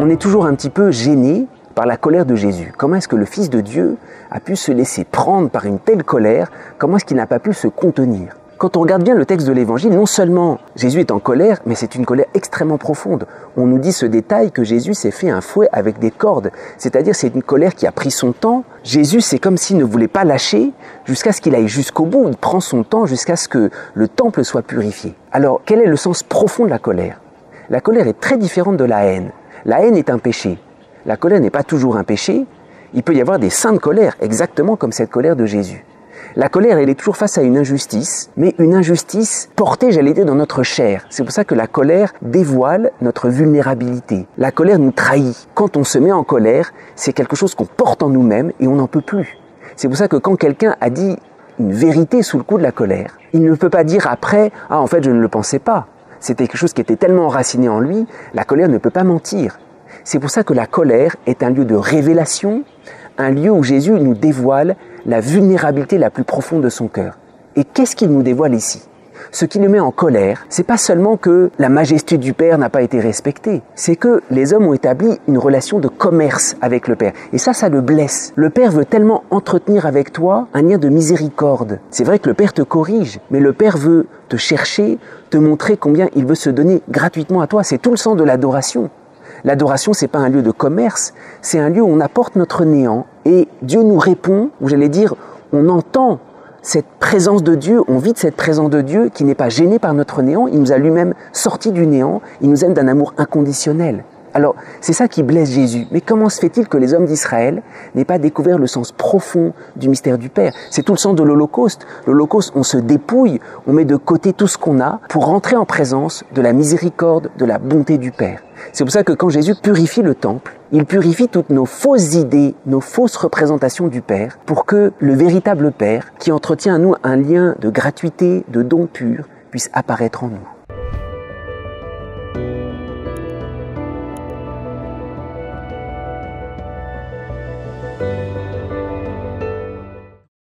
on est toujours un petit peu gêné par la colère de Jésus. Comment est-ce que le Fils de Dieu a pu se laisser prendre par une telle colère? Comment est-ce qu'il n'a pas pu se contenir? Quand on regarde bien le texte de l'Évangile, non seulement Jésus est en colère, mais c'est une colère extrêmement profonde. On nous dit ce détail que Jésus s'est fait un fouet avec des cordes. C'est-à-dire c'est une colère qui a pris son temps. Jésus, c'est comme s'il ne voulait pas lâcher jusqu'à ce qu'il aille jusqu'au bout. Il prend son temps jusqu'à ce que le temple soit purifié. Alors, quel est le sens profond de la colère? La colère est très différente de la haine. La haine est un péché. La colère n'est pas toujours un péché. Il peut y avoir des saintes colères, exactement comme cette colère de Jésus. La colère, elle est toujours face à une injustice, mais une injustice portée, j'allais dire, dans notre chair. C'est pour ça que la colère dévoile notre vulnérabilité. La colère nous trahit. Quand on se met en colère, c'est quelque chose qu'on porte en nous-mêmes et on n'en peut plus. C'est pour ça que quand quelqu'un a dit une vérité sous le coup de la colère, il ne peut pas dire après « Ah, en fait, je ne le pensais pas ». C'était quelque chose qui était tellement enraciné en lui, la colère ne peut pas mentir. C'est pour ça que la colère est un lieu de révélation, un lieu où Jésus nous dévoile la vulnérabilité la plus profonde de son cœur. Et qu'est-ce qu'il nous dévoile ici? Ce qui le met en colère, c'est pas seulement que la majesté du Père n'a pas été respectée, c'est que les hommes ont établi une relation de commerce avec le Père. Et ça le blesse. Le Père veut tellement entretenir avec toi un lien de miséricorde. C'est vrai que le Père te corrige, mais le Père veut te chercher, te montrer combien il veut se donner gratuitement à toi. C'est tout le sens de l'adoration. L'adoration, c'est pas un lieu de commerce, c'est un lieu où on apporte notre néant et Dieu nous répond, ou j'allais dire, on entend cette présence de Dieu, on vit de cette présence de Dieu qui n'est pas gêné par notre néant, il nous a lui-même sortis du néant, il nous aime d'un amour inconditionnel. Alors, c'est ça qui blesse Jésus. Mais comment se fait-il que les hommes d'Israël n'aient pas découvert le sens profond du mystère du Père? C'est tout le sens de l'Holocauste. L'Holocauste, on se dépouille, on met de côté tout ce qu'on a pour rentrer en présence de la miséricorde, de la bonté du Père. C'est pour ça que quand Jésus purifie le temple, il purifie toutes nos fausses idées, nos fausses représentations du Père, pour que le véritable Père, qui entretient à nous un lien de gratuité, de don pur, puisse apparaître en nous.